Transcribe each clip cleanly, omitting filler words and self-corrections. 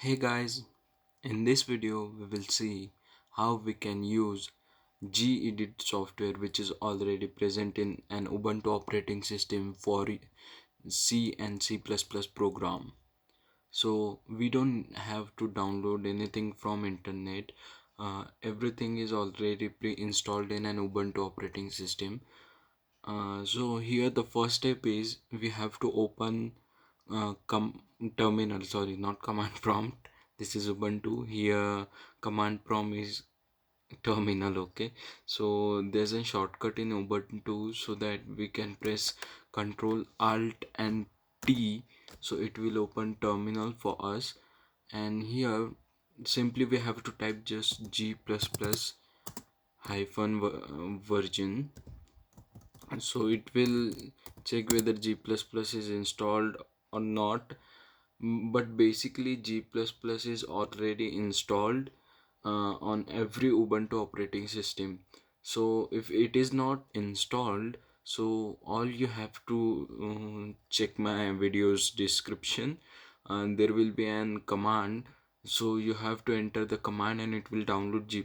Hey guys, in this video we will see how we can use gedit software which is already present in an Ubuntu operating system for C and C++ program. So we don't have to download anything from internet. Everything is already pre-installed in an Ubuntu operating system. So here the first step is we have to open terminal, sorry, not command prompt. This is Ubuntu. Here command prompt is terminal. Okay, so there's a shortcut in Ubuntu so that we can press Control Alt and T, so it will open terminal for us. And here simply we have to type just g++ hyphen version, so it will check whether g++ is installed or not. But basically g++ is already installed on every Ubuntu operating system. So if it is not installed, so all you have to check my video's description, and there will be an command. So you have to enter the command and it will download g++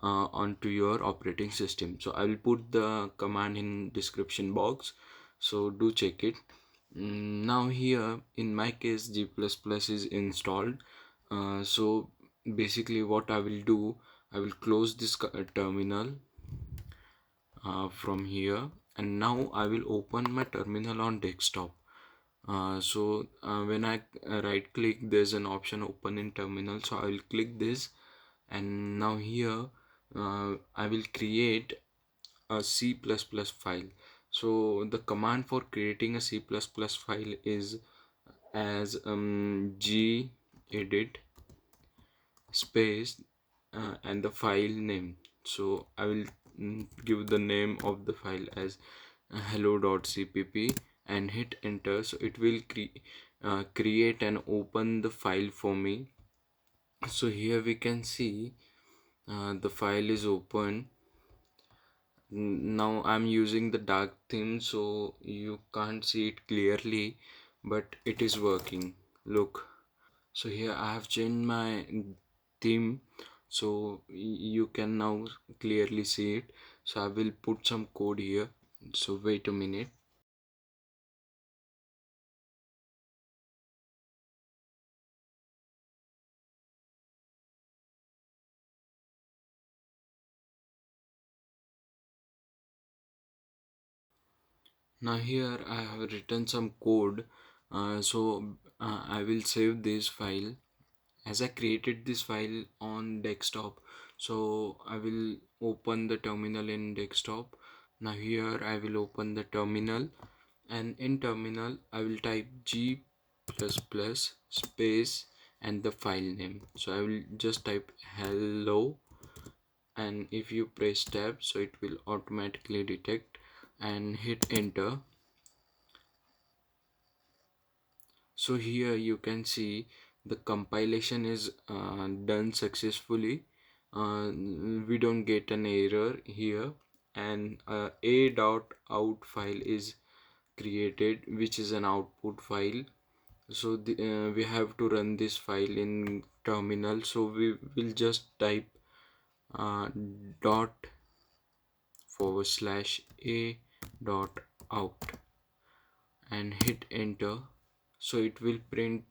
onto your operating system. So I will put the command in description box, so do check it. Now here in my case g++ is installed. So basically what I will do, I will close this terminal from here, and now I will open my terminal on desktop. When I right click, there's an option open in terminal, so I will click this. And now here I will create a C++ file. So the command for creating a C++ file is as gedit space and the file name. So I will give the name of the file as hello.cpp and hit enter. So it will create and open the file for me. So here we can see the file is open. Now I'm using the dark theme so you can't see it clearly, but it is working. Look, so here I have changed my theme, so you can now clearly see it. So I will put some code here, so wait a minute. Now here I have written some code. I will save this file. As I created this file on desktop, so I will open the terminal in desktop. Now here I will open the terminal, and in terminal I will type g++ space and the file name. So I will just type hello, and if you press tab, so it will automatically detect and hit enter. So here you can see the compilation is done successfully. We don't get an error here, and a.out file is created, which is an output file. So we have to run this file in terminal, so we will just type dot /a dot out and hit enter. So it will print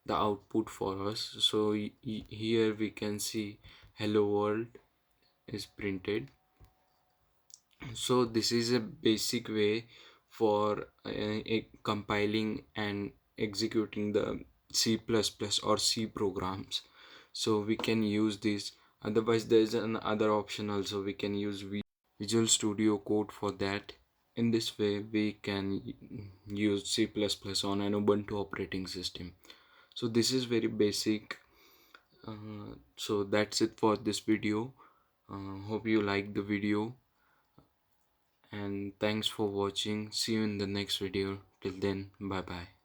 the output for us. So here we can see hello world is printed. So this is a basic way for compiling and executing the C++ or C programs. So we can use this. Otherwise there is another option also, we can use Visual Studio Code for that. In this way we can use C++ on an Ubuntu operating system. So this is very basic. So that's it for this video. Hope you like the video, and thanks for watching. See you in the next video. Till then, bye bye.